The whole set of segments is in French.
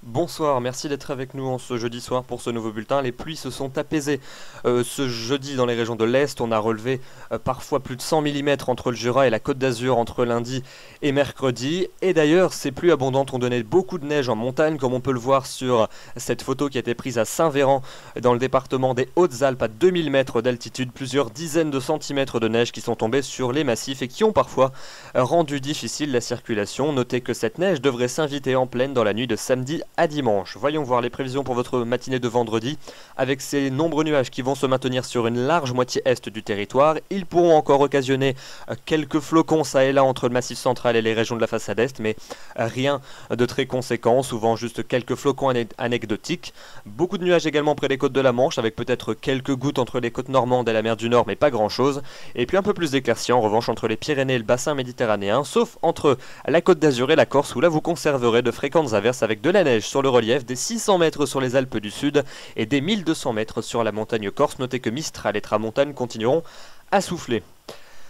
Bonsoir, merci d'être avec nous en ce jeudi soir pour ce nouveau bulletin. Les pluies se sont apaisées ce jeudi dans les régions de l'Est. On a relevé parfois plus de 100 mm entre le Jura et la Côte d'Azur entre lundi et mercredi. Et d'ailleurs, ces pluies abondantes ont donné beaucoup de neige en montagne, comme on peut le voir sur cette photo qui a été prise à Saint-Véran dans le département des Hautes-Alpes à 2000 mètres d'altitude. Plusieurs dizaines de centimètres de neige qui sont tombés sur les massifs et qui ont parfois rendu difficile la circulation. Notez que cette neige devrait s'inviter en pleine dans la nuit de samedi à dimanche. Voyons voir les prévisions pour votre matinée de vendredi. Avec ces nombreux nuages qui vont se maintenir sur une large moitié est du territoire, ils pourront encore occasionner quelques flocons ça et là entre le massif central et les régions de la façade est, mais rien de très conséquent, souvent juste quelques flocons anecdotiques. Beaucoup de nuages également près des côtes de la Manche, avec peut-être quelques gouttes entre les côtes normandes et la mer du Nord, mais pas grand chose. Et puis un peu plus d'éclaircies en revanche entre les Pyrénées et le bassin méditerranéen, sauf entre la Côte d'Azur et la Corse, où là vous conserverez de fréquentes averses avec de la neige sur le relief, des 600 mètres sur les Alpes du Sud et des 1200 mètres sur la montagne corse. Notez que Mistral et Tramontane continueront à souffler.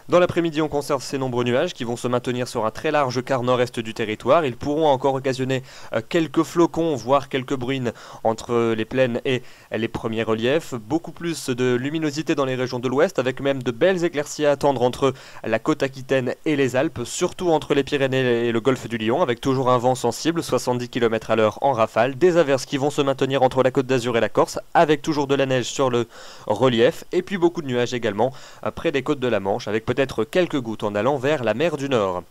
Dans l'après-midi, on conserve ces nombreux nuages qui vont se maintenir sur un très large quart nord-est du territoire. Ils pourront encore occasionner quelques flocons, voire quelques bruines entre les plaines et les premiers reliefs. Beaucoup plus de luminosité dans les régions de l'ouest, avec même de belles éclaircies à attendre entre la côte aquitaine et les Alpes, surtout entre les Pyrénées et le golfe du Lion, avec toujours un vent sensible, 70 km/h en rafale. Des averses qui vont se maintenir entre la Côte d'Azur et la Corse, avec toujours de la neige sur le relief, et puis beaucoup de nuages également près des côtes de la Manche, avec peut-être quelques gouttes en allant vers la mer du Nord.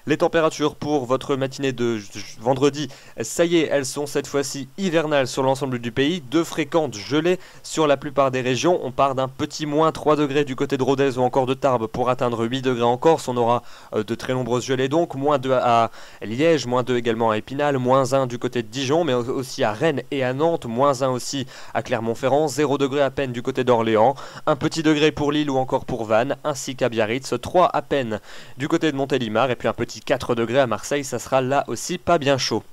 Les températures pour votre matinée de vendredi, ça y est, elles sont cette fois-ci hivernales sur l'ensemble du pays, de fréquentes gelées sur la plupart des régions. On part d'un petit moins 3 degrés du côté de Rodez ou encore de Tarbes pour atteindre 8 degrés en Corse. On aura de très nombreuses gelées donc, moins 2 à Liège, moins 2 également à Épinal, moins 1 du côté de Dijon, mais aussi à Rennes et à Nantes, moins 1 aussi à Clermont-Ferrand, 0 degré à peine du côté d'Orléans, un petit degré pour Lille ou encore pour Vannes, ainsi qu'à Biarritz, 3 à peine du côté de Montélimar, et puis un petit 4 degrés à Marseille, ça sera là aussi pas bien chaud.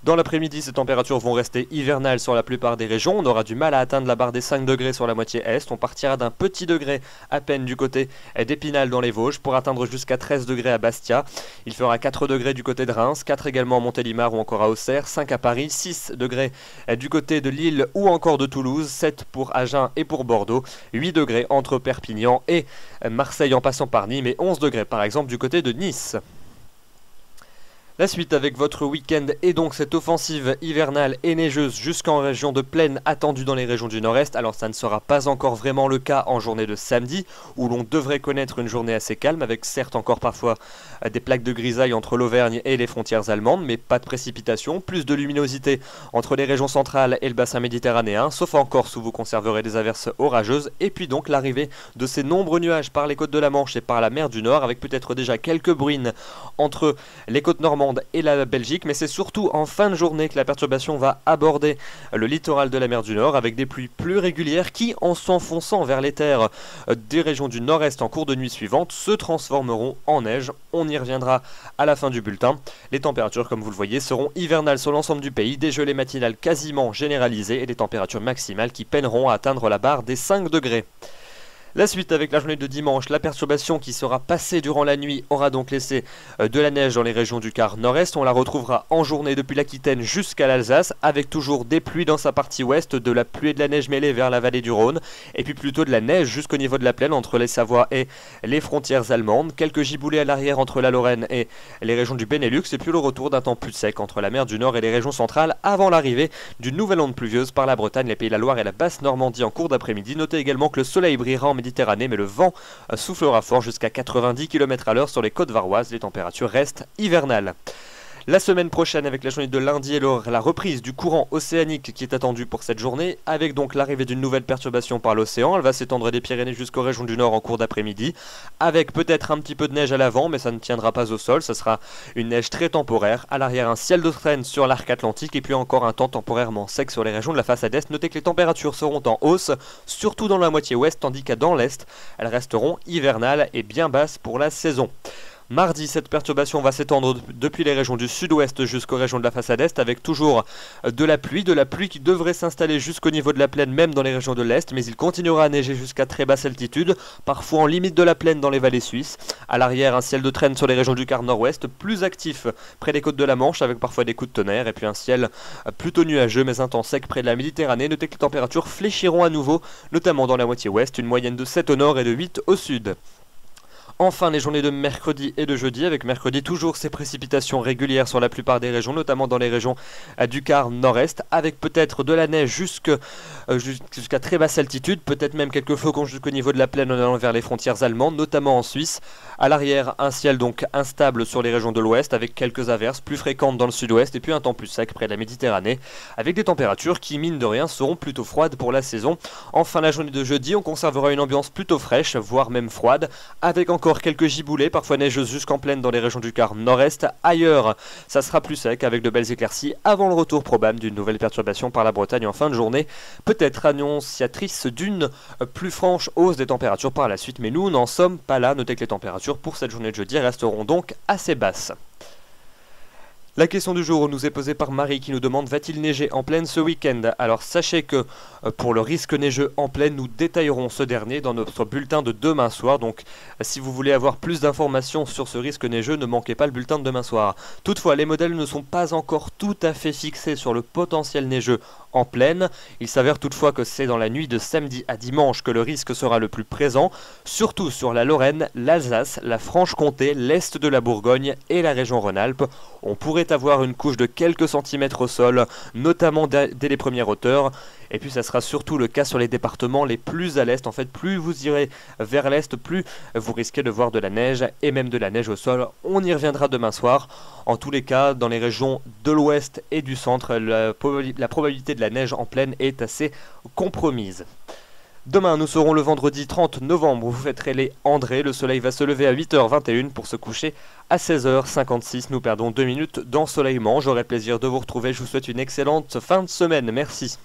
Dans l'après-midi, ces températures vont rester hivernales sur la plupart des régions. On aura du mal à atteindre la barre des 5 degrés sur la moitié est. On partira d'un petit degré à peine du côté d'Épinal dans les Vosges pour atteindre jusqu'à 13 degrés à Bastia. Il fera 4 degrés du côté de Reims, 4 également à Montélimar ou encore à Auxerre, 5 à Paris, 6 degrés du côté de Lille ou encore de Toulouse, 7 pour Agen et pour Bordeaux, 8 degrés entre Perpignan et Marseille en passant par Nîmes et 11 degrés par exemple du côté de Nice. La suite avec votre week-end et donc cette offensive hivernale et neigeuse jusqu'en région de plaine attendue dans les régions du nord-est. Alors ça ne sera pas encore vraiment le cas en journée de samedi où l'on devrait connaître une journée assez calme avec certes encore parfois des plaques de grisaille entre l'Auvergne et les frontières allemandes, mais pas de précipitations, plus de luminosité entre les régions centrales et le bassin méditerranéen, sauf en Corse où vous conserverez des averses orageuses, et puis donc l'arrivée de ces nombreux nuages par les côtes de la Manche et par la mer du Nord avec peut-être déjà quelques bruines entre les côtes normandes et la Belgique, mais c'est surtout en fin de journée que la perturbation va aborder le littoral de la mer du Nord avec des pluies plus régulières qui, en s'enfonçant vers les terres des régions du nord-est en cours de nuit suivante, se transformeront en neige. On y reviendra à la fin du bulletin. Les températures, comme vous le voyez, seront hivernales sur l'ensemble du pays, des gelées matinales quasiment généralisées et des températures maximales qui peineront à atteindre la barre des 5 degrés. La suite avec la journée de dimanche, la perturbation qui sera passée durant la nuit aura donc laissé de la neige dans les régions du quart nord-est. On la retrouvera en journée depuis l'Aquitaine jusqu'à l'Alsace avec toujours des pluies dans sa partie ouest, de la pluie et de la neige mêlée vers la vallée du Rhône et puis plutôt de la neige jusqu'au niveau de la plaine entre les Savoies et les frontières allemandes. Quelques giboulées à l'arrière entre la Lorraine et les régions du Benelux et puis le retour d'un temps plus sec entre la mer du Nord et les régions centrales avant l'arrivée d'une nouvelle onde pluvieuse par la Bretagne, les Pays de la Loire et la basse Normandie en cours d'après-midi. Notez également que le soleil brillera en Méditerranée, mais le vent soufflera fort jusqu'à 90 km/h sur les côtes varoises. Les températures restent hivernales. La semaine prochaine avec la journée de lundi et la reprise du courant océanique qui est attendue pour cette journée, avec donc l'arrivée d'une nouvelle perturbation par l'océan. Elle va s'étendre des Pyrénées jusqu'aux régions du Nord en cours d'après-midi, avec peut-être un petit peu de neige à l'avant, mais ça ne tiendra pas au sol. Ça sera une neige très temporaire. À l'arrière, un ciel de traîne sur l'arc atlantique et puis encore un temps temporairement sec sur les régions de la façade est. Notez que les températures seront en hausse, surtout dans la moitié ouest, tandis qu'à dans l'est, elles resteront hivernales et bien basses pour la saison. Mardi, cette perturbation va s'étendre depuis les régions du sud-ouest jusqu'aux régions de la façade est, avec toujours de la pluie qui devrait s'installer jusqu'au niveau de la plaine, même dans les régions de l'est, mais il continuera à neiger jusqu'à très basse altitude, parfois en limite de la plaine dans les vallées suisses. À l'arrière, un ciel de traîne sur les régions du quart nord-ouest, plus actif près des côtes de la Manche, avec parfois des coups de tonnerre, et puis un ciel plutôt nuageux mais un temps sec près de la Méditerranée. Notez que les températures fléchiront à nouveau, notamment dans la moitié ouest, une moyenne de 7 au nord et de 8 au sud. Enfin, les journées de mercredi et de jeudi, avec mercredi toujours ces précipitations régulières sur la plupart des régions, notamment dans les régions du quart nord-est, avec peut-être de la neige jusqu'à très basse altitude, peut-être même quelques flocons jusqu'au niveau de la plaine en allant vers les frontières allemandes, notamment en Suisse. À l'arrière, un ciel donc instable sur les régions de l'ouest, avec quelques averses plus fréquentes dans le sud-ouest, et puis un temps plus sec près de la Méditerranée, avec des températures qui, mine de rien, seront plutôt froides pour la saison. Enfin, la journée de jeudi, on conservera une ambiance plutôt fraîche, voire même froide, avec encore quelques giboulées, parfois neigeuses jusqu'en plaine dans les régions du quart nord-est. Ailleurs, ça sera plus sec avec de belles éclaircies avant le retour probable d'une nouvelle perturbation par la Bretagne en fin de journée, peut-être annonciatrice d'une plus franche hausse des températures par la suite, mais nous n'en sommes pas là. Notez que les températures pour cette journée de jeudi resteront donc assez basses. La question du jour nous est posée par Marie qui nous demande: va-t-il neiger en plaine ce week-end? Alors sachez que pour le risque neigeux en plaine, nous détaillerons ce dernier dans notre bulletin de demain soir. Donc si vous voulez avoir plus d'informations sur ce risque neigeux, ne manquez pas le bulletin de demain soir. Toutefois, les modèles ne sont pas encore tout à fait fixés sur le potentiel neigeux en plaine. Il s'avère toutefois que c'est dans la nuit de samedi à dimanche que le risque sera le plus présent, surtout sur la Lorraine, l'Alsace, la Franche-Comté, l'est de la Bourgogne et la région Rhône-Alpes. On pourrait avoir une couche de quelques centimètres au sol, notamment dès les premières hauteurs. Et puis ça sera surtout le cas sur les départements les plus à l'est. En fait, plus vous irez vers l'est, plus vous risquez de voir de la neige et même de la neige au sol. On y reviendra demain soir. En tous les cas, dans les régions de l'ouest et du centre, la probabilité de la neige en plaine est assez compromise. Demain, nous serons le vendredi 30 novembre, vous fêterez les André. Le soleil va se lever à 8h21 pour se coucher à 16h56. Nous perdons 2 minutes d'ensoleillement. J'aurai plaisir de vous retrouver. Je vous souhaite une excellente fin de semaine. Merci.